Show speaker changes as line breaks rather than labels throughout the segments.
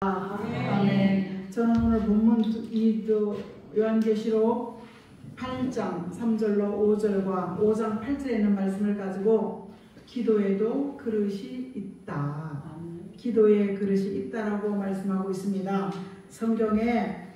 아멘. 저는 오늘 본문 요한계시록 8장 3절로 5절과 5장 8절에 있는 말씀을 가지고 기도에도 그릇이 있다. 기도에 그릇이 있다라고 말씀하고 있습니다. 성경에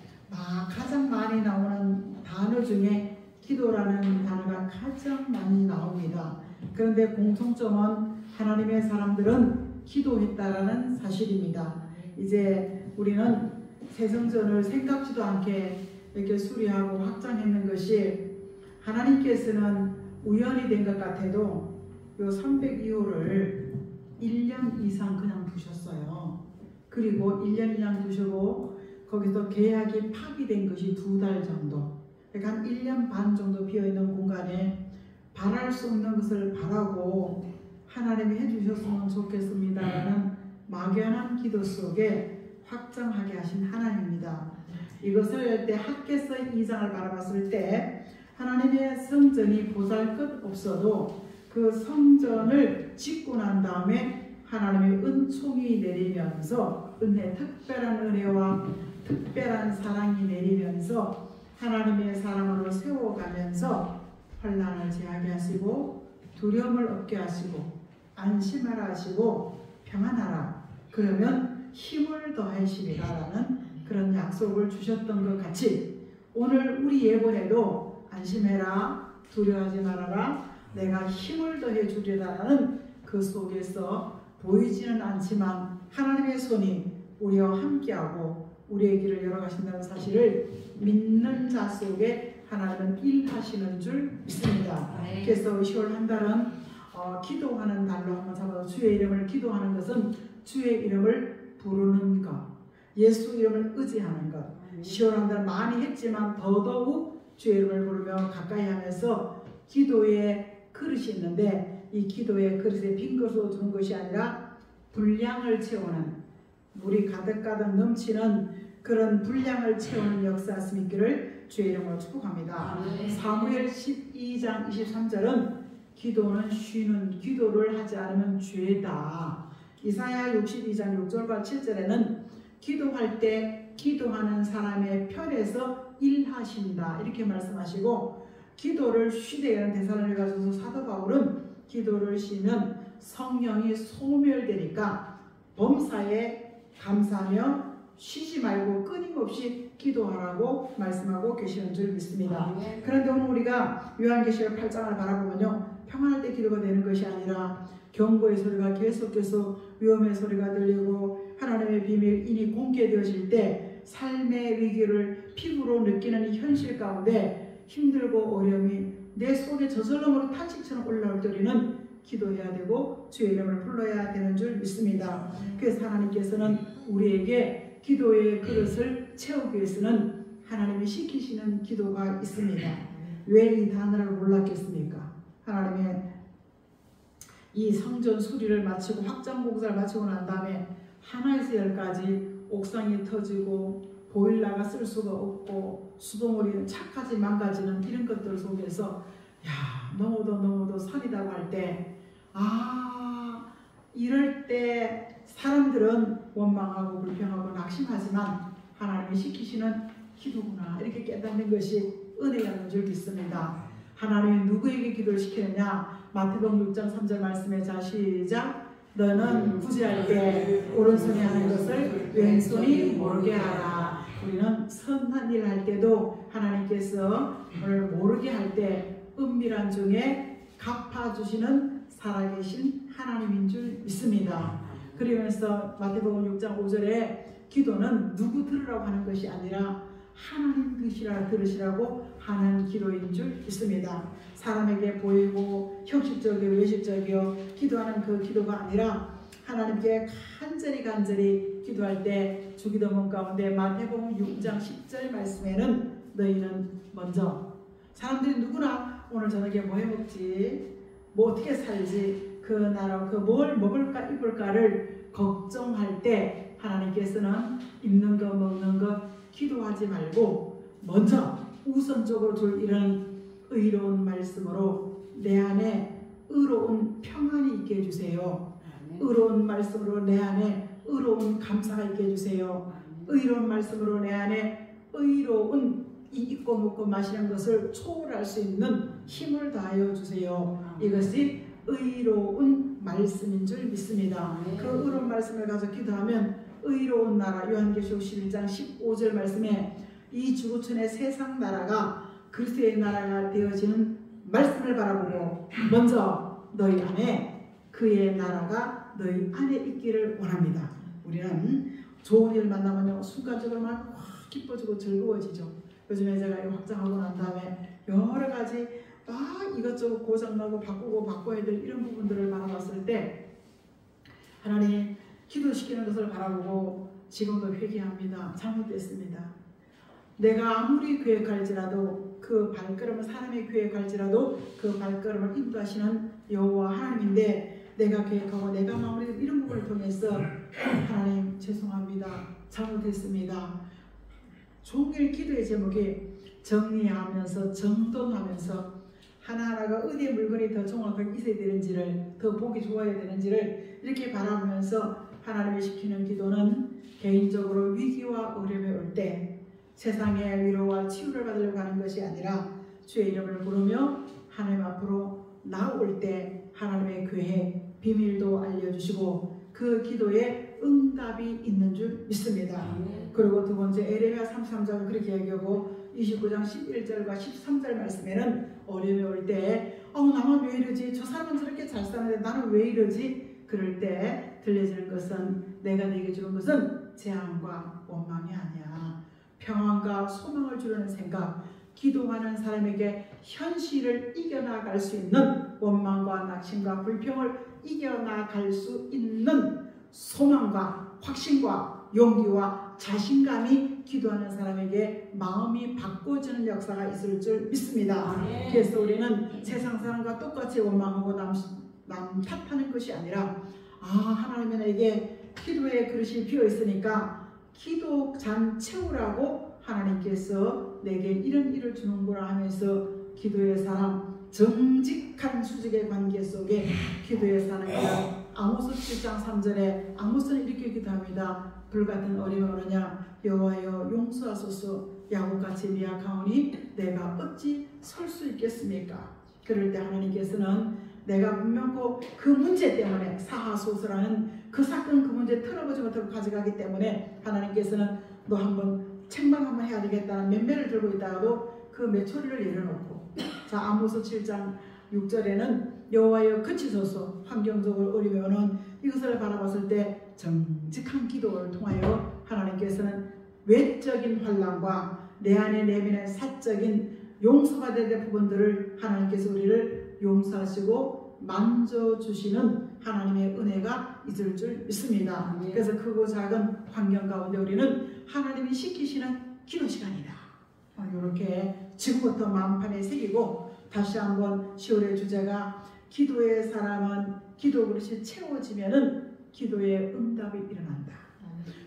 가장 많이 나오는 단어 중에 기도라는 단어가 가장 많이 나옵니다. 그런데 공통점은 하나님의 사람들은 기도했다라는 사실입니다. 이제 우리는 새성전을 생각지도 않게 이렇게 수리하고 확장했는 것이 하나님께서는 우연이 된 것 같아도 요 302호를 1년 이상 그냥 두셨어요. 그리고 1년 이상 두시고 거기서 계약이 파기된 것이 2달 정도, 그러니까 한 1년 반 정도 비어있는 공간에 바랄 수 없는 것을 바라고 하나님이 해주셨으면 좋겠습니다라는 막연한 기도 속에 확장하게 하신 하나님입니다. 이것을 때 학개서 2장을 바라봤을 때 하나님의 성전이 보잘것없어도 그 성전을 짓고 난 다음에 하나님의 은총이 내리면서 특별한 은혜와 특별한 사랑이 내리면서 하나님의 사람으로 세워가면서 환난을 제하게 하시고 두려움을 없게 하시고 안심하라 하시고 평안하라 그러면 힘을 더하시리라라는 그런 약속을 주셨던 것 같이 오늘 우리 예언에도 안심해라 두려워하지 말아라 내가 힘을 더해 주리라라는 그 속에서 보이지는 않지만 하나님의 손이 우리와 함께하고 우리의 길을 열어가신다는 사실을 믿는 자 속에 하나님은 일하시는 줄 믿습니다. 그래서 10월 한 달은 기도하는 달로 한번 잡아서 주의 이름을 기도하는 것은 주의 이름을 부르는 것, 예수 이름을 의지하는 것. 10월 한 달 많이 했지만 더더욱 주의 이름을 부르며 가까이 하면서 기도의 그릇이 있는데 이 기도의 그릇에 빈 것으로 두는 것이 아니라 분량을 채우는 물이 가득가득 넘치는 그런 분량을 채우는 역사였으면 있기를 주의 이름으로 축복합니다. 사무엘 12장 23절은 기도는 쉬는 기도를 하지 않으면 죄다. 이사야 62장 6절과 7절에는 기도할 때 기도하는 사람의 편에서 일하신다 이렇게 말씀하시고 기도를 쉬되 하는 대사를 가져서 사도 바울은 기도를 쉬면 성령이 소멸되니까 범사에 감사하며 쉬지 말고 끊임없이 기도하라고 말씀하고 계시는 줄 믿습니다. 그런데 오늘 우리가 요한계시록 8장을 바라보면요 평안할 때 기도가 되는 것이 아니라 경고의 소리가 계속 위험의 소리가 들리고 하나님의 비밀이 공개되어질 때 삶의 위기를 피부로 느끼는 현실 가운데 힘들고 어려움이 내 속에 저절로 탄식처럼 올라올 때에는 기도해야 되고 주의 이름을 불러야 되는 줄 믿습니다. 그래서 하나님께서는 우리에게 기도의 그릇을 채우기 위해서는 하나님이 시키시는 기도가 있습니다. 왜 이 단어를 몰랐겠습니까? 하나님의 이 성전 수리를 마치고 확장 공사를 마치고 난 다음에 하나에서 10까지 옥상이 터지고 보일러가 쓸 수가 없고 수돗물이 차까지 망가지는 이런 것들 속에서 너무도 산이라고 할 때 이럴 때 사람들은 원망하고 불평하고 낙심하지만 하나님이 시키시는 기도구나 이렇게 깨닫는 것이 은혜였는 줄 믿습니다. 하나님이 누구에게 기도를 시키느냐? 마태복음 6장 3절 말씀에 자 시작 너는 구제할 때 오른손이 하는 것을 왼손이 모르게 하라. 우리는 선한 일을 할 때도 하나님께서 오늘 모르게 할 때 은밀한 중에 갚아주시는 살아계신 하나님인 줄 믿습니다. 그러면서 마태복음 6장 5절에 기도는 누구 들으라고 하는 것이 아니라 하나님 들으시라고 하는 기도인 줄 믿습니다. 사람에게 보이고 형식적이고 외식적이요 기도하는 그 기도가 아니라 하나님께 간절히 기도할 때 주기도문 가운데 마태복음 6장 10절 말씀에는 너희는 먼저 사람들이 누구나 오늘 저녁에 뭐 해먹지 뭐 어떻게 살지 그 나라 그 뭘 먹을까 입을까를 걱정할 때 하나님께서는 입는 거 먹는 거 기도하지 말고 먼저 우선적으로 둘 이런 의로운 말씀으로 내 안에 의로운 평안이 있게 해주세요. 의로운 말씀으로 내 안에 의로운 감사가 있게 해주세요. 의로운 말씀으로 내 안에 의로운 이 입고 먹고 마시는 것을 초월할 수 있는 힘을 다하여 주세요. 이것이 의로운 말씀인 줄 믿습니다. 그 의로운 말씀을 가지고 기도하면 의로운 나라, 요한계시록 11장 15절 말씀에 이 지구촌의 세상 나라가 그리스도의 나라가 되어지는 말씀을 바라보고 먼저 너희 안에 그의 나라가 너희 안에 있기를 원합니다. 우리는 좋은 일을 만나면 순간적으로 막 기뻐지고 즐거워지죠. 요즘에 제가 이거 확장하고 난 다음에 여러 가지 이것저것 고장나고 바꾸고 바꿔야 될 이런 부분들을 바라봤을 때 하나님 기도시키는 것을 바라보고 지금도 회개합니다. 잘못됐습니다. 내가 아무리 계획할지라도 그 발걸음을 사람이 계획할지라도 그 발걸음을 인도하시는 여호와 하나님인데 내가 계획하고 내가 마무리 이런 부분을 통해서 하나님 죄송합니다. 잘못했습니다. 종일 기도의 제목이 정리하면서 정돈하면서 하나하나가 어디에 물건이 더 정확하게 있어야 되는지를 더 보기 좋아야 되는지를 이렇게 바라보면서 하나님이 시키는 기도는 개인적으로 위기와 어려움이 올 때 세상의 위로와 치유를 받으려고 하는 것이 아니라 주의 이름을 부르며 하나님 앞으로 나올 때 하나님의 계획, 비밀도 알려주시고 그 기도에 응답이 있는 줄 믿습니다. 그리고 두 번째 에레미야 33장은 그렇게 얘기하고 29장 11절과 13절 말씀에는 어려움이 올 때 나만 왜 이러지? 저 사람은 저렇게 잘 사는데 나는 왜 이러지? 그럴 때 들려지는 것은 내가 내게 주는 것은 재앙과 원망이 아니야. 평안과 소망을 주려는 생각, 기도하는 사람에게 현실을 이겨나갈 수 있는 원망과 낙심과 불평을 이겨나갈 수 있는 소망과 확신과 용기와 자신감이 기도하는 사람에게 마음이 바꿔지는 역사가 있을 줄 믿습니다. 그래서 우리는 세상 사람과 똑같이 원망하고 남 탓하는 것이 아니라 하나님은 내게 기도의 그릇이 비어 있으니까 기도 잔 채우라고 하나님께서 내게 이런 일을 주는구나 하면서 기도의 사람, 정직한 수직의 관계 속에 기도의 사람이라 아모스 7장 3절에 아모스는 이렇게 기도합니다. 불같은 어려움이 오느냐 여호와여 용서하소서. 야곱같이 미약하오니 내가 어찌 설 수 있겠습니까? 그럴 때 하나님께서는 내가 분명코 그 문제 때문에 사하소서라는 그 사건 그 문제 털어보지 못하고 가져가기 때문에 하나님께서는 너 한번 책망 한번 해야 되겠다는 멘매를 들고 있다가도 그 메초리를 내려놓고 자 아모스 7장 6절에는 여호와여 그치소서. 환경적으로 어려움이 오는 이것을 바라봤을 때 정직한 기도를 통하여 하나님께서는 외적인 환난과 내 안에 내면의 사적인 용서받아야 될 부분들을 하나님께서 우리를 용서하시고 만져주시는 하나님의 은혜가 있을 줄 믿습니다. 그래서 크고 작은 환경 가운데 우리는 하나님이 시키시는 기도 시간이다. 이렇게 지금부터 마음판에 새기고 다시 한번 10월의 주제가 기도의 사람은 기도 그릇이 채워지면은 기도의 응답이 일어난다.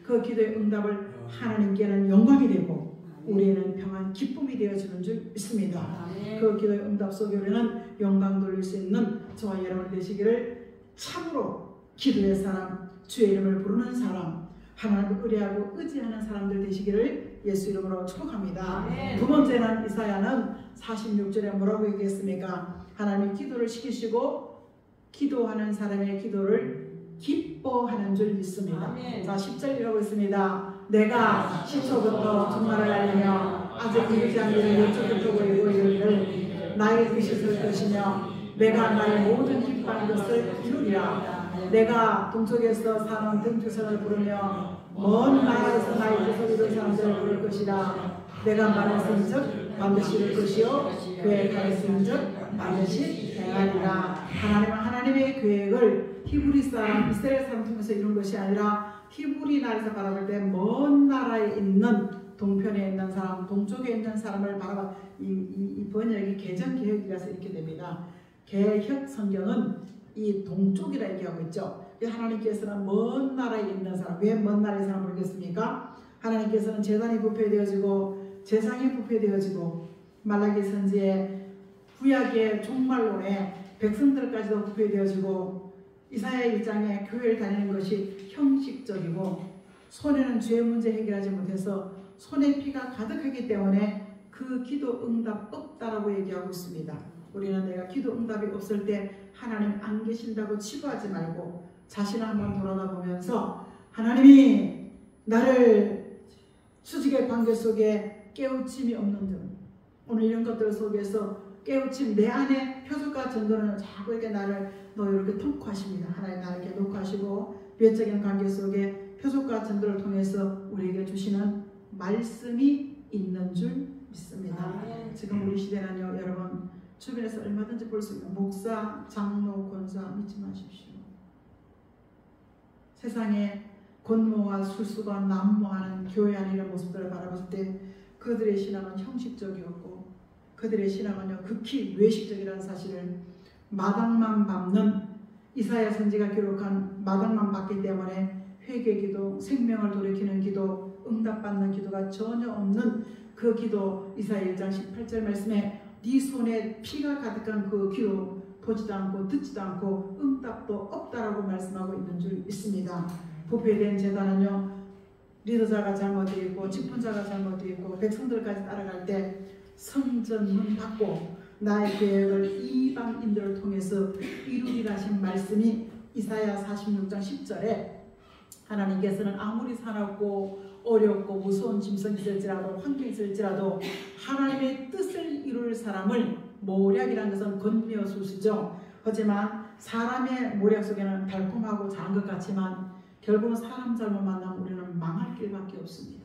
그 기도의 응답을 하나님께는 영광이 되고 우리에는 평안 기쁨이 되어지는 줄 믿습니다. 그 기도의 응답 속에 우리는 영광 돌릴 수 있는 저와 여러분 되시기를 참으로 기도의 사람, 주의 이름을 부르는 사람, 하나님을 의뢰하고 의지하는 사람들 되시기를 예수 이름으로 축복합니다. 두 번째는 이사야는 46절에 뭐라고 얘기했습니까? 하나님이 기도를 시키시고 기도하는 사람의 기도를 기뻐하는 줄 믿습니다. 자 10절이라고 있습니다. 내가 시초부터 종말을 알리며 아직 이루지 않은 일을 여쭈고 보이고 이르기를 나의 뜻이 설 것이며 내가 나의 모든 기뻐하는 것을 이루리라. 내가 동쪽에서 사는 등주선을 부르며 먼 나라에서 나의 뜻을 이룬 사람들을 부를 것이라. 내가 말했은즉 반드시 이룰 것이요 계획하였은즉 반드시 행하리라. 하나님은 하나님의 계획을 히브리 사람, 이스라엘 사람 통해서 이룬 것이 아니라 히브리 나라에서 바라볼 때 먼 나라에 있는 동편에 있는 사람, 동쪽에 있는 사람을 바라봐. 이 번역이 개정개혁이라서 이렇게 됩니다. 개혁 성경은 이 동쪽이라 얘기하고 있죠. 하나님께서는 먼 나라에 있는 사람, 왜 먼 나라의 사람을 부르겠습니까? 하나님께서는 제단이 부패되어지고 제상이 부패되어지고 말라기 선지의 구약의 종말론에 백성들까지도 부패되어지고 이사야 1장에 교회를 다니는 것이 형식적이고 손에는 죄 문제 해결하지 못해서 손에 피가 가득하기 때문에 그 기도 응답 없다라고 얘기하고 있습니다. 우리는 내가 기도 응답이 없을 때 하나님 안 계신다고 치부하지 말고 자신을 한번 돌아다보면서 하나님이 나를 수직의 관계 속에 깨우침이 없는 등 오늘 이런 것들 속에서 깨우침 내 안에 표적과 증거는 자꾸 이렇게 나를 너 이렇게 통과하십니다. 하나님 나를 이렇게 녹화하시고 외적인 관계 속에 표적과 증거를 통해서 우리에게 주시는 말씀이 있는 줄 믿습니다. 지금 우리 시대는요, 여러분 주변에서 얼마든지 볼 수 있는 목사, 장로, 권사 믿지 마십시오. 세상에 권모와 술수가 난무하는 교회 안에 이런 모습들을 바라봤을 때 그들의 신앙은 형식적이었고 그들의 신앙은요 극히 외식적이라는 사실을 마당만 밟는 이사야 선지가 기록한 마당만 밟기 때문에 회개기도, 생명을 돌이키는 기도, 응답받는 기도가 전혀 없는 그 기도 이사야 1장 18절 말씀에 네 손에 피가 가득한 그 기도 보지도 않고 듣지도 않고 응답도 없다라고 말씀하고 있는 줄 믿습니다. 부패된 제단은요 리더자가 잘못되어 있고 직분자가 잘못되어 있고 백성들까지 따라갈 때 성전문 받고 나의 계획을 이방인들을 통해서 이루리라 하신 말씀이 이사야 46장 10절에 하나님께서는 아무리 사납고 어렵고 무서운 짐승이 있을지라도 환경이 있을지라도 하나님의 뜻을 이룰 사람을 모략이라는 것은 건미어 수시죠. 하지만 사람의 모략 속에는 달콤하고 작은 것 같지만 결국은 사람 잘못 만나면 우리는 망할 길밖에 없습니다.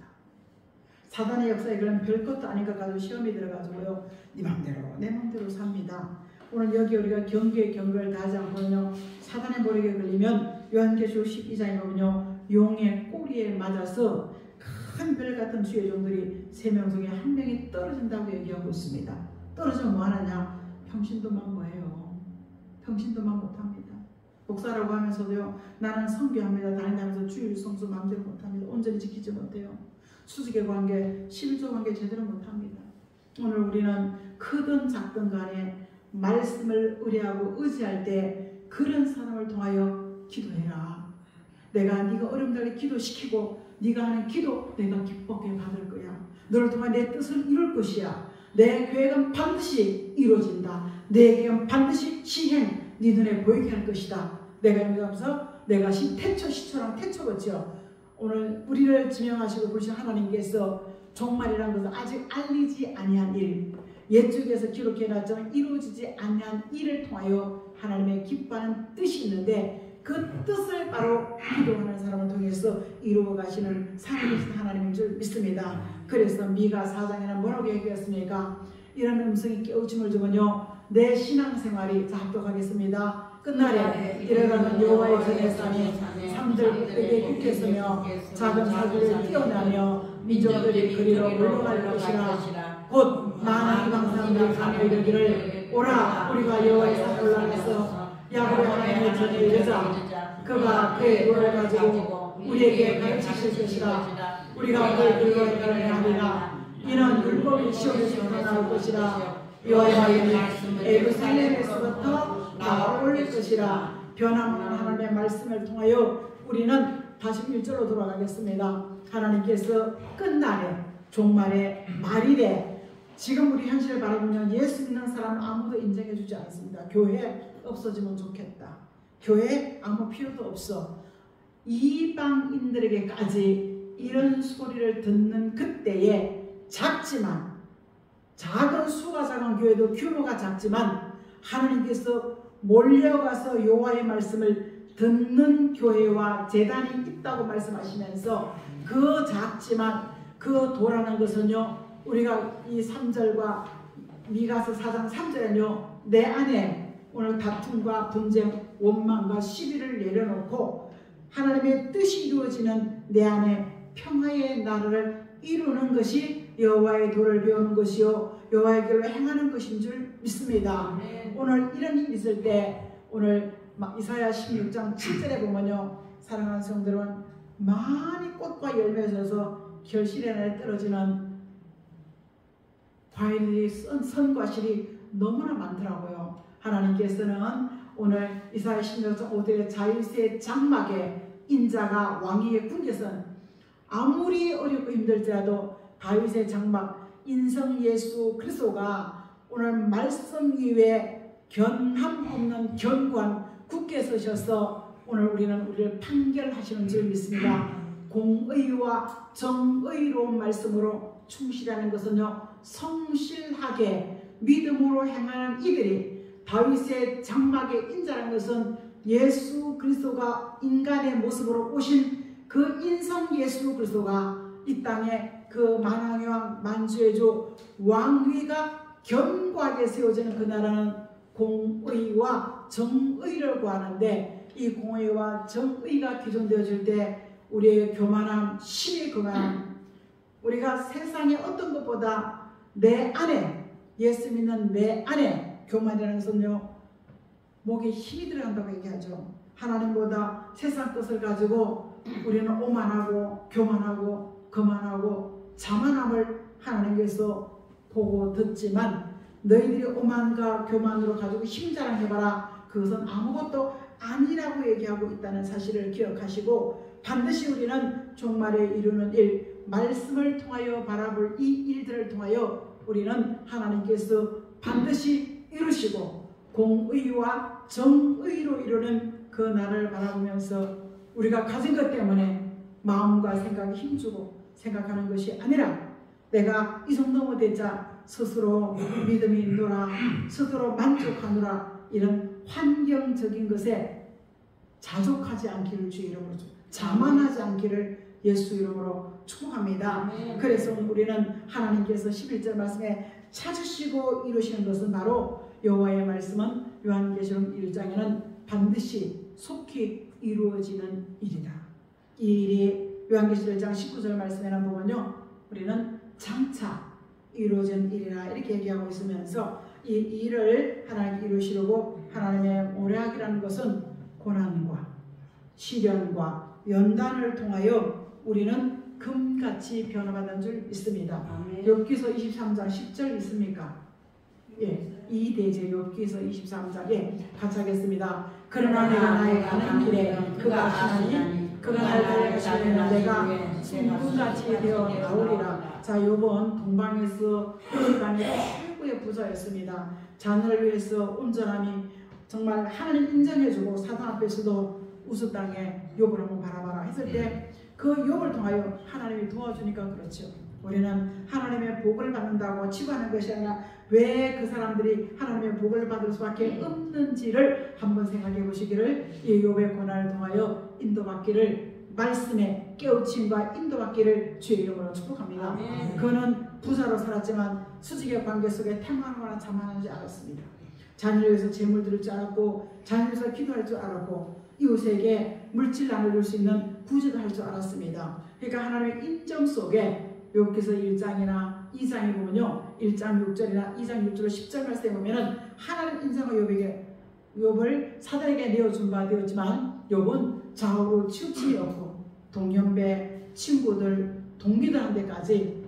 사단의 역사에 그런 별것도 아닌 것 가지고 시험이 들어가지고요 네 맘대로 내 맘대로 삽니다. 오늘 여기 우리가 경계를 다하지 않고요 사단의 모략에 걸리면 요한계시록 12장에 보면요 용의 꼬리에 맞아서 큰 별 같은 주의 종들이 3명 중에 1명이 떨어진다고 얘기하고 있습니다. 떨어지면 뭐 하느냐? 평신도만 뭐예요? 평신도만 못합니다. 목사라고 하면서도요 나는 선교합니다. 다닌다면서 주일 성수 마음대로 못합니다. 온전히 지키지 못해요. 수직의 관계, 11조 관계 제대로 못합니다. 오늘 우리는 크든 작든 간에 말씀을 의뢰하고 의지할 때 그런 사람을 통하여 기도해라. 내가 네가 어려움을 기도시키고 네가 하는 기도 내가 기쁘게 받을 거야. 너를 통해 내 뜻을 이룰 것이야. 내 계획은 반드시 이루어진다. 내 계획은 반드시 시행 네 눈에 보이게 할 것이다. 내가 여기서 내가 시처럼 태초겠죠. 오늘 우리를 지명하시고 부르신 하나님께서 종말이라는 것은 아직 알리지 아니한 일, 옛적에서 기록해놨지만 이루어지지 아니한 일을 통하여 하나님의 기뻐하는 뜻이 있는데 그 뜻을 바로 기도하는 사람을 통해서 이루어 가시는 살아계신 하나님인 줄 믿습니다. 그래서 미가 4장에는 뭐라고 얘기했습니까? 이런 음성이 깨우침을 주면요 내 신앙생활이 합독하겠습니다. 끝날에 이래가는 여호와의 전에 사니 상들에게 굳겠으며 작은 사들을 뛰어나며 민족들이 그리로 물러갈 것이라. 곧 많은 이방 사람들이 가며 이르기를 오라 우리가 여호와의 산에 올라가서 야곱의 하나님의 전에 이르자. 그가 그의 노를 가지고 우리에게 가르치실 것이라. 우리가 그의 율법에 따르리라. 이는 율법이 시온에서 나올 것이라. 여호와의 말씀을 예루살렘에서부터 나와 올릴 것이라. 변함없는 하나님의 말씀을 통하여 우리는 다시 1절로 돌아가겠습니다. 하나님께서 끝날에 종말에 말일에 지금 우리 현실을 바라보면 예수 믿는 사람은 아무도 인정해 주지 않습니다. 교회 없어지면 좋겠다. 교회 아무 필요도 없어. 이방인들에게까지 이런 소리를 듣는 그때에 작지만 작은 수가 작은 교회도 규모가 작지만 하나님께서 몰려가서 여호와의 말씀을 듣는 교회와 재단이 있다고 말씀하시면서 그 작지만 그 도라는 것은요 우리가 이 3절과 미가서 4장 3절에는요 내 안에 오늘 다툼과 분쟁, 원망과 시비를 내려놓고 하나님의 뜻이 이루어지는 내 안에 평화의 나라를 이루는 것이 여호와의 도를 배우는 것이요 여호와의 길로 행하는 것인 줄 믿습니다. 오늘 이런 일이 있을 때 오늘 이사야 16장 7절에 보면요 사랑하는 성들은 많이 꽃과 열매에 져서 결실의 날에 떨어지는 과일이 선과 실이 너무나 많더라고요. 하나님께서는 오늘 이사야 16장 5절에 다윗의 장막에 인자가 왕위에 군께서는 아무리 어렵고 힘들지라도 다윗의 장막 인성 예수 그리스도가 오늘 말씀 위에 견함 없는 견고한 굳게 서셔서 오늘 우리를 판결하시는 줄 믿습니다. 공의와 정의로운 말씀으로 충실하는 것은요, 성실하게 믿음으로 행하는 이들이 다윗의 장막의 인자라는 것은 예수 그리스도가 인간의 모습으로 오신 그 인성 예수 그리스도가 이 땅에 그 만왕의 왕 만주의 주 왕위가 견고하게 세워지는 그 나라는 공의와 정의를 구하는데, 이 공의와 정의가 기존되어질 때 우리의 교만함, 심히 교만함, 우리가 세상의 어떤 것보다 내 안에, 예수 믿는 내 안에 교만이라는 것은요, 목에 힘이 들어간다고 얘기하죠. 하나님보다 세상 뜻을 가지고 우리는 오만하고 교만하고 거만하고 자만함을 하나님께서 보고 듣지만, 너희들이 오만과 교만으로 가지고 힘자랑해봐라, 그것은 아무것도 아니라고 얘기하고 있다는 사실을 기억하시고, 반드시 우리는 종말에 이루는 일, 말씀을 통하여 바라볼 이 일들을 통하여 우리는 하나님께서 반드시 이루시고 공의와 정의로 이루는 그 날을 바라보면서 우리가 가진 것 때문에 마음과 생각이 힘주고 생각하는 것이 아니라, 내가 이 정도면 되자 스스로 믿음이 있노라, 스스로 만족하노라, 이런 환경적인 것에 자족하지 않기를 주의 이름으로, 자만하지 않기를 예수 이름으로 축복합니다. 그래서 우리는 하나님께서 11절 말씀에 찾으시고 이루시는 것은 바로 여호와의 말씀은 요한계시록 1장에는 반드시 속히 이루어지는 일이다. 이 일이 요한계시록 1장 19절 말씀에는 보면요, 우리는 장차 이루어진 일이라 이렇게 얘기하고 있으면서 이 일을 하나님 이루시려고 하나님의 모략이라는 것은 고난과 시련과 연단을 통하여 우리는 금같이 변화받는 줄 믿습니다. 욥기서 23장 10절 있습니까? 예, 이 대제 욥기서 23장에 같이 하겠습니다. 그러나 내가 나의 가는 길에 그가 아시나니 그가 나를 가시면 내가 승부같이 되어 나오리라. 자, 욥은 동방에서 땅의 최고의 부자였습니다. 자녀를 위해서 온전함이 정말 하나님 인정해주고 사단 앞에서도 우스 땅에 욥을 한번 바라봐라 했을 때 그 욥을 통하여 하나님이 도와주니까 그렇죠. 우리는 하나님의 복을 받는다고 치부하는 것이 아니라 왜 그 사람들이 하나님의 복을 받을 수밖에 없는지를 한번 생각해 보시기를, 이 욥의 고난을 통하여 인도받기를, 말씀의 깨우침과 인도받기를 주의 이름으로 축복합니다. 그는 부자로 살았지만 수직의 관계 속에 태만하거나 자만하지 않았습니다. 자녀를 위해서 재물 드릴 줄 알았고, 자녀를 위해서 기도할 줄 알았고, 이웃에게 물질 나눠줄 수 있는 구제도 할 줄 알았습니다. 그러니까 하나님의 인정 속에 욥기서 1장이나 2장에 보면요, 1장 6절이나 2장 6절 10절 말씀에 보면은 하나님 인정을 욥을 사단에게 내어준 바 되었지만, 욥은 좌우로 치우침이 없고 동년배, 친구들, 동기들한테까지,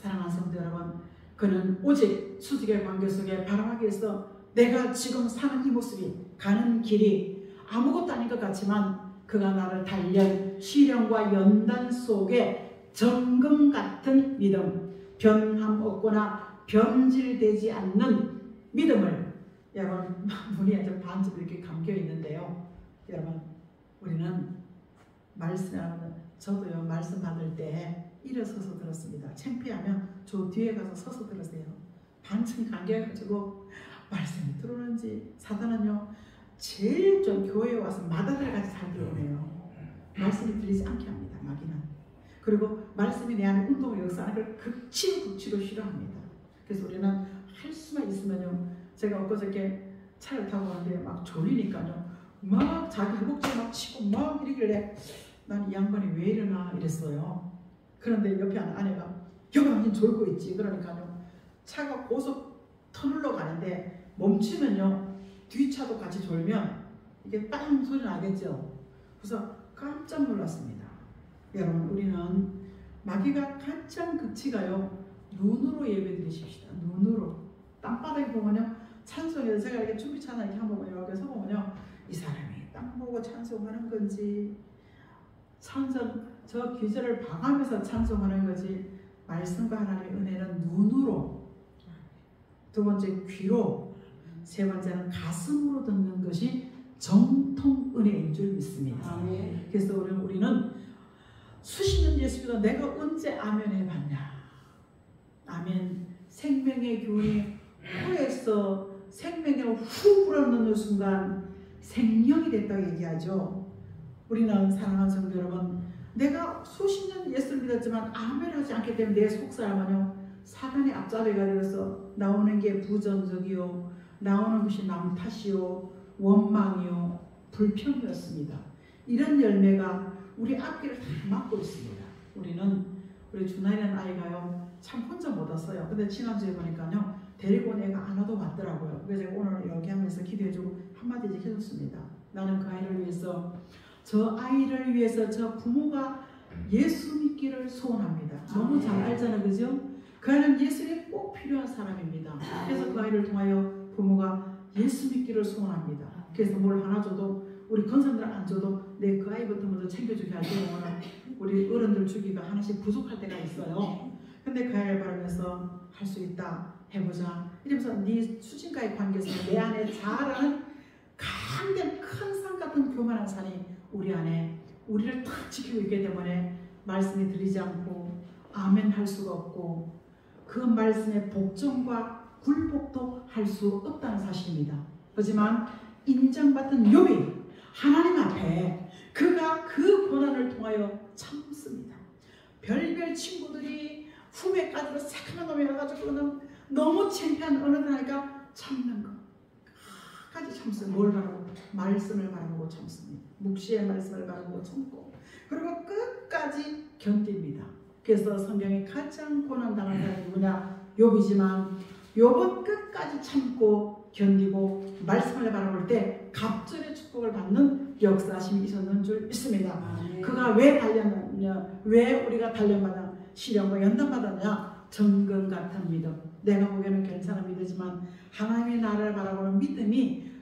사랑하는 성도 여러분, 그는 오직 수직의 관계 속에 바라보기 위해서 내가 지금 사는 이 모습이, 가는 길이 아무것도 아닌 것 같지만 그가 나를 단련 시련과 연단 속에 정금 같은 믿음, 변함 없거나 변질되지 않는 믿음을, 여러분 눈이 아주 반쯤 이렇게 감겨 있는데요, 여러분 우리는 말씀을 하면, 저도요 말씀 받을 때 일어서서 들었습니다. 창피하면 저 뒤에 가서 서서 들으세요. 반쯤 감겨가지고 말씀이 들어오는지, 사단은요 제일 좀 교회에 와서 마다들 같이 잘 들어오네요. 말씀이 들리지 않게 합니다, 마귀는. 그리고 말씀이 내 안에 운동을 역사하는 걸 극치로 싫어합니다. 그래서 우리는 할 수만 있으면요, 제가 엊그저께 차를 타고 가는데 막 졸리니까요, 막 자기 허벅지 막 치고 막 이러길래 난 이 양반이 왜 이러나 이랬어요. 그런데 옆에 아내가 여기 완전 졸고 있지. 그러니까요, 차가 고속 터널로 가는데 멈추면요, 뒷차도 같이 졸면 이게 빵 소리 나겠죠. 그래서 깜짝 놀랐습니다. 여러분, 우리는 마귀가 가장 극치가요, 눈으로 예배 드리십시다. 눈으로. 땅바닥에 보면요 찬송에서 제가 이렇게 준비 찬양 이렇게 한번 이렇게 서보면요, 이 사람이 땅 보고 찬송하는 건지 찬송 저 귀절을 봐가면서 찬송하는 거지, 말씀과 하나님의 은혜는 눈으로, 두 번째 귀로, 세 번째는 가슴으로 듣는 것이 정통 은혜인 줄 믿습니다. 그래서 우리는 수십 년 예수 믿어 내가 언제 아멘 해봤냐. 아멘. 생명의 교훈이 코에서 생명의 후 불어넣는 순간 생명이 됐다고 얘기하죠. 우리는 사랑하는 성도 여러분, 내가 수십 년 예수를 믿었지만 아멘 하지 않기 때문에 내 속사람은요, 사단의 앞잡이가 되어서 나오는 게 부정적이요, 나오는 것이 남 탓이요, 원망이요, 불평이었습니다. 이런 열매가 우리 앞길을 다 막고 있습니다. 우리 준하이라는 아이가요, 참 혼자 못 왔어요. 근데 지난주에 보니까요, 데리고 온 애가 안 와도 왔더라고요. 그래서 제가 오늘 여기 하면서 기도해주고 한마디 해줬습니다. 나는 그 아이를 위해서, 저 아이를 위해서 저 부모가 예수 믿기를 소원합니다. 너무 잘 알잖아요, 그죠? 그 아이는 예수에 꼭 필요한 사람입니다. 그래서 그 아이를 통하여 부모가 예수 믿기를 소원합니다. 그래서 뭘 하나 줘도, 우리 건사님들 안 줘도 내 그 아이부터 먼저 챙겨주게 할 때는 우리 어른들 주기가 하나씩 부족할 때가 있어요. 근데 그 아이를 바라면서 할 수 있다, 해보자 이러면서 네 수진과의 관계에서 내 안에 자라는 강된 큰 산 같은 교만한 산이 우리 안에 우리를 탁 지키고 있기 때문에 말씀이 들리지 않고 아멘 할 수가 없고, 그 말씀의 복종과 굴복도 할 수 없다는 사실입니다. 하지만 인정받은 욥이 하나님 앞에 그가 그 고난을 통하여 참습니다. 별별 친구들이 후배까지도 새카만 놈이 와가지고는 너무 창피한 어느 날이니까 참는 거. 끝까지 참습니다. 뭘 바라고? 말씀을 바라보고 참습니다. 묵시의 말씀을 바라보고 참고, 그리고 끝까지 견딥니다. 그래서 성경에 가장 고난당한 사람이 누구냐? 욥이지만 욥은 끝까지 참고 견디고 말씀을 바라볼 때 갑절의 축복을 받는 역사심이 있었는 줄 믿습니다. 그가 왜 달렸느냐? 왜 우리가 단련받아 시련과 연단받았냐? 정금 같은 믿음. 내가 보기에는 괜찮은 믿음이지만 하나님의 나라를 바라보는 믿음이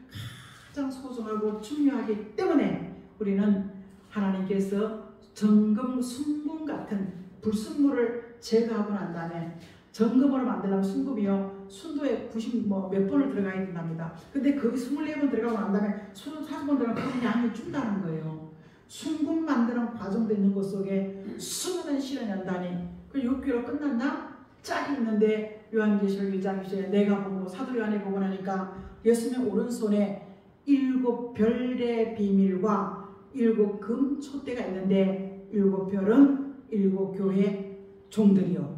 가장 소중하고 중요하기 때문에 우리는 하나님께서 정금 순금 같은 불순물을 제거하고 난 다음에, 정금으로 만들려면 순금이요, 순도에 90 몇 번을 들어가야 된답니다. 근데 거기 24번 들어가고 난 다음에 순도 40번 들어가면 그 양이 준다는 거예요. 순금 만드는 과정도 있는 것 속에 수많은 시련이 한다니, 그 6개월 끝났나? 짝이 있는데 요한계시록 1장 1절에 내가 보고, 사도 요한이 보고 나니까 예수님의 오른손에 7 별의 비밀과 7 금 촛대가 있는데 7 별은 7 교회 종들이요,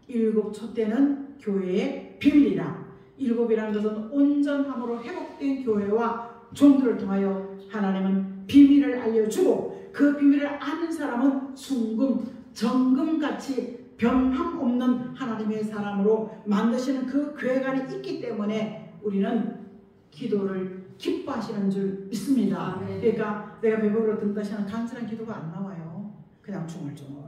7 촛대는 교회의 비밀이라. 7이라는 것은 온전함으로 회복된 교회와 종들을 통하여 하나님은 비밀을 알려주고, 그 비밀을 아는 사람은 순금, 정금같이 변함없는 하나님의 사람으로 만드시는 그 교회관이 있기 때문에 우리는 기도를 기뻐하시는 줄 믿습니다. 그러니까 내가 배부르러 등다시는 간절한 기도가 안 나와요. 그냥 중얼중얼.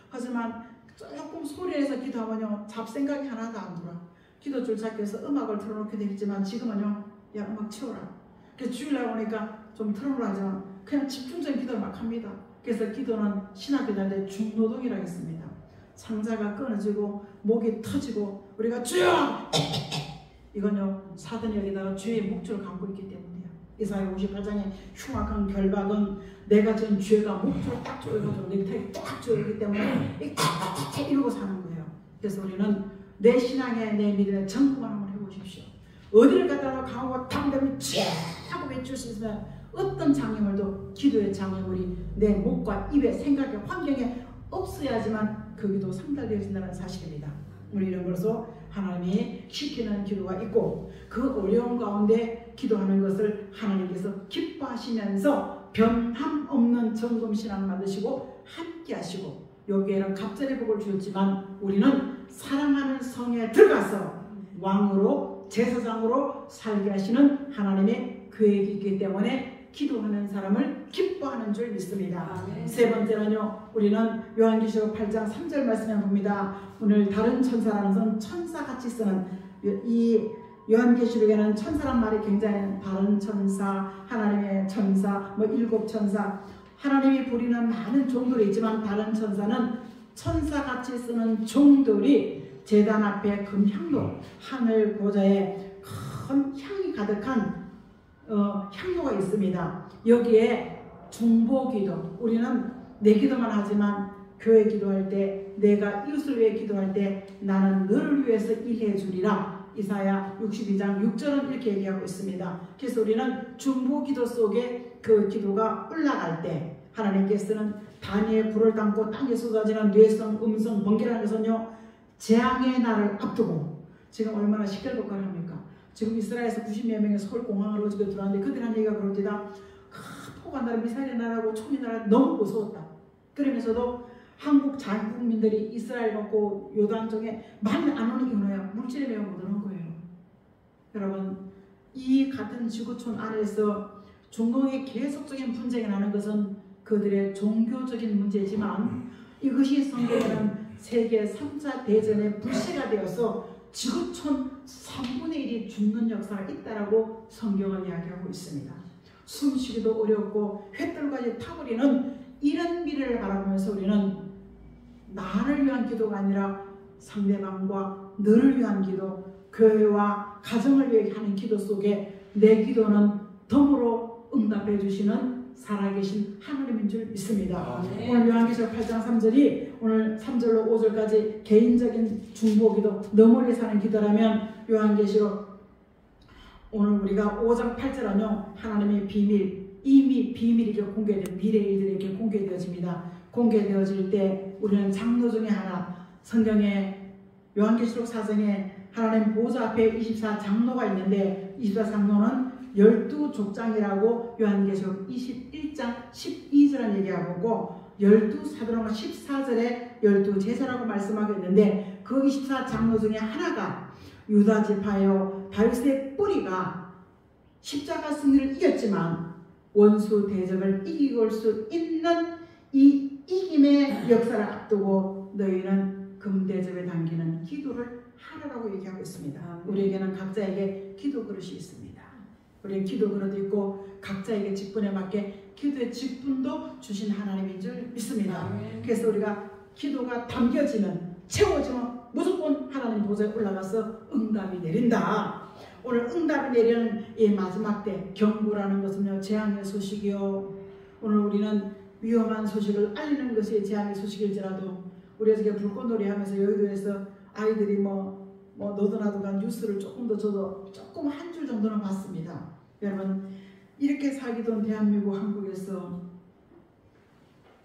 하지만 조금 소리내서 기도하면요, 잡생각이 하나도 안 들어. 기도 줄찾기에서 음악을 틀어놓게 되겠지만 지금은요, 야 음악 치워라. 그래서 주일날 오니까 좀 틀어놓으라 하지만 그냥 집중적인 기도를 막 합니다. 그래서 기도는 신학기도인데 중노동이라고 했습니다. 창자가 끊어지고 목이 터지고 우리가 주여! 이건요, 사단이 여기다가 죄의 목줄을 감고 있기 때문이에요. 이사야 58장의 흉악한 결박은 내가 전 죄가 목줄을 딱 조여가지고 넥타이 딱 조이기 때문에 이러고 사는 거예요. 그래서 우리는 내 신앙에, 내 믿음에 점검을 한번 해보십시오. 어디를 갔다가 강호가 탕되면 쫙 하고 외칠 수 있으면 어떤 장애물도 기도의 장애물이 내 목과 입에 생각에 환경에 없어야지만 그 기도 상달되어진다는 사실입니다. 우리 이런 것으로 하나님이 시키는 기도가 있고, 그 어려운 가운데 기도하는 것을 하나님께서 기뻐하시면서 변함없는 정금신앙을 만드시고 함께 하시고, 여기에는 갑절의 복을 주셨지만 우리는 사랑하는 성에 들어가서 왕으로 제사장으로 살게 하시는 하나님의 계획이 있기 때문에 기도하는 사람을 기뻐하는 줄 믿습니다. 세 번째는요, 우리는 요한계시록 8장 3절 말씀에 봅니다. 오늘 다른 천사라는 것은 천사같이 쓰는 이 요한계시록에는 천사란 말이 굉장히 바른 천사, 하나님의 천사, 일곱 천사, 하나님이 부리는 많은 종들이 있지만 다른 천사는 천사같이 쓰는 종들이 제단 앞에 금향로, 하늘 보좌에 큰 향이 가득한 향로가 있습니다. 여기에 중보기도, 우리는 내 기도만 하지만 교회 기도할 때, 내가 이웃을 위해 기도할 때 나는 너를 위해서 일해 주리라. 이사야 62장 6절은 이렇게 얘기하고 있습니다. 그래서 우리는 중보기도 속에 그 기도가 올라갈 때 하나님께서는 단위의 불을 담고 땅에 쏟아지는 뇌성, 음성, 번개라는 것은요, 재앙의 날을 앞두고 지금 얼마나 시끌벅적합니까? 지금 이스라엘에서 90여 명이 서울 공항으로 지금 들어왔는데 그들 한 얘기가 그럽니다. 폭가 나라, 미사일이 날아가고 총이 날아가고 너무 무서웠다. 그러면서도 한국 자국민들이 이스라엘 갖고 요단 쪽에 많이 안 오는 이유는 물질에 매우 못 오는 거예요. 여러분, 이 같은 지구촌 안에서 중동의 계속적인 분쟁이 나는 것은 그들의 종교적인 문제지만 이것이 성경에는 세계 3차 대전의 불씨가 되어서 지구촌 3분의 1이 죽는 역사가 있다라고 성경은 이야기하고 있습니다. 숨쉬기도 어렵고 횃불까지 타버리는 이런 미래를 바라보면서 우리는 나를 위한 기도가 아니라 상대방과 너를 위한 기도, 교회와 가정을 위해 하는 기도 속에 내 기도는 덤으로 응답해 주시는 살아계신 하나님인 줄 믿습니다. 네. 오늘 요한계시록 8장 3절이 오늘 3절로 5절까지 개인적인 중보기도, 너 멀리 사는 기도라면 요한계시록 오늘 우리가 5장 8절은요, 하나님의 비밀, 이미 비밀이 공개된 미래 일들에게 공개되어집니다. 공개되어질 때 우리는 장로 중에 하나, 성경에 요한계시록 4장에 하나님 보좌 앞에 24장로가 있는데 24장로는 12족장이라고 요한계시록 21장 12절은 얘기하고 있고 12사도라고 14절에 12제사라고 말씀하고 있는데 그 24장로 중에 하나가 유다지파요 다윗의 뿌리가 십자가 승리를 이겼지만 원수 대적을 이길 수 있는 이 이김의 역사를 앞두고 너희는 금대접에 담기는 기도를 하라고 얘기하고 있습니다. 우리에게는 각자에게 기도 그릇이 있습니다. 우리는 기도 그릇도 있고 각자에게 직분에 맞게 기도의 직분도 주신 하나님인 줄 믿습니다. 그래서 우리가 기도가 담겨지면, 채워지면 무조건 하나님 보좌에 올라가서 응답이 내린다. 오늘 응답이 내리는 이 마지막 때 경고라는 것은요, 재앙의 소식이요. 오늘 우리는 위험한 소식을 알리는 것이 재앙의 소식일지라도 우리가 지금 불꽃놀이 하면서 여의도에서 아이들이 너도 나도가 뉴스를 조금 더 저도 조금 한 줄 정도는 봤습니다. 여러분, 이렇게 살기던 대한민국 한국에서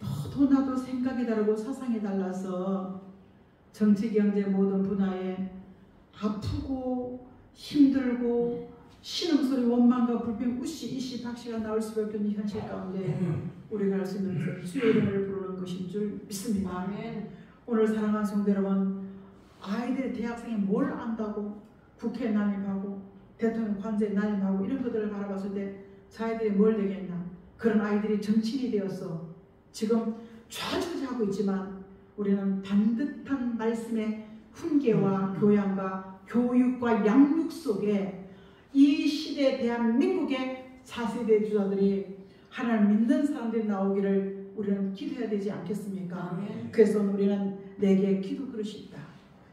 너도 나도 생각이 다르고 사상이 달라서 정치 경제 모든 분야에 아프고 힘들고 신음소리, 원망과 불평, 우시, 이시, 박시가 나올 수밖에 없는 현실 가운데 우리가 할 수 있는 것은 주의 이름을 부르는 것인 줄 믿습니다. 아멘. 오늘 사랑하는 성도 여러분, 아이들이 대학생이 뭘 안다고 국회에 난입하고 대통령 관저에 난입하고 이런 것들을 바라봤을 때 자기들이 뭘 되겠나. 그런 아이들이 정치인이 되어서 지금 좌절하고 있지만 우리는 반듯한 말씀의 훈계와 교양과 교육과 양육 속에 이 시대 대한민국의 차세대 주자들이 하나님 믿는 사람들이 나오기를 우리는 기도해야 되지 않겠습니까? 아멘. 그래서 우리는 내게 기도 그릇이 있다.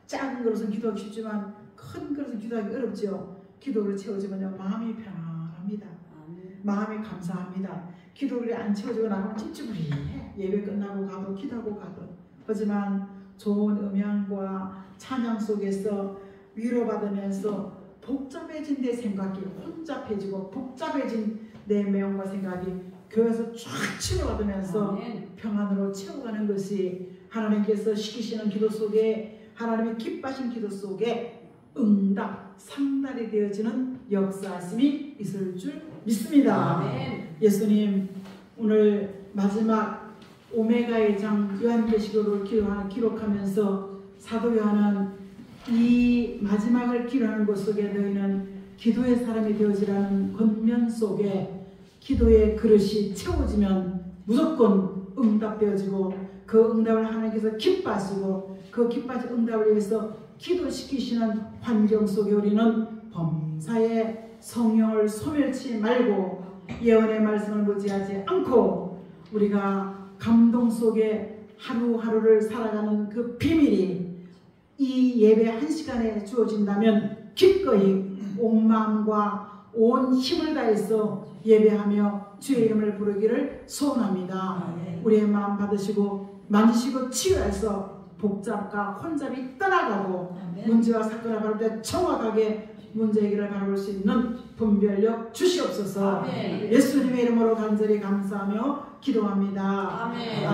작은 그릇은 기도하기 쉽지만 큰 그릇은 기도하기 어렵죠. 기도를 채워지면요, 마음이 편안합니다. 아멘. 마음이 감사합니다. 기도를 안 채워지고 나면 찝찝해. 예배 끝나고 가도 기도하고 가도. 하지만 좋은 음향과 찬양 속에서 위로받으면서 복잡해진 내 생각이 혼잡해지고 복잡해진 내 마음과 생각이 교회에서 쫙 치료받으면서 아멘. 평안으로 채워가는 것이 하나님께서 시키시는 기도 속에, 하나님의 기뻐하신 기도 속에 응답, 상달이 되어지는 역사하심이 있을 줄 믿습니다. 아멘. 예수님 오늘 마지막 오메가의 장 요한계시록을 기록하면서 사도 요한은 이 마지막을 기도하는 것 속에 너희는 기도의 사람이 되어지라는 권면 속에 기도의 그릇이 채워지면 무조건 응답되어지고 그 응답을 하나님께서 기뻐하시고 그 기뻐하신 응답을 위해서 기도시키시는 환경 속에 우리는 범사에 성령을 소멸치 말고 예언의 말씀을 무지하지 않고 우리가 감동 속에 하루하루를 살아가는 그 비밀이 이 예배 한 시간에 주어진다면 기꺼이 온 마음과 온 힘을 다해서 예배하며 주의 이름을 부르기를 소원합니다. 우리의 마음 받으시고 만지시고 치유해서 복잡과 혼잡이 떠나가고 문제와 사건을 바라볼 때 정확하게 문제 해결을 바라볼 수 있는 분별력 주시옵소서. 예수님의 이름으로 간절히 감사하며 기도합니다. 아멘.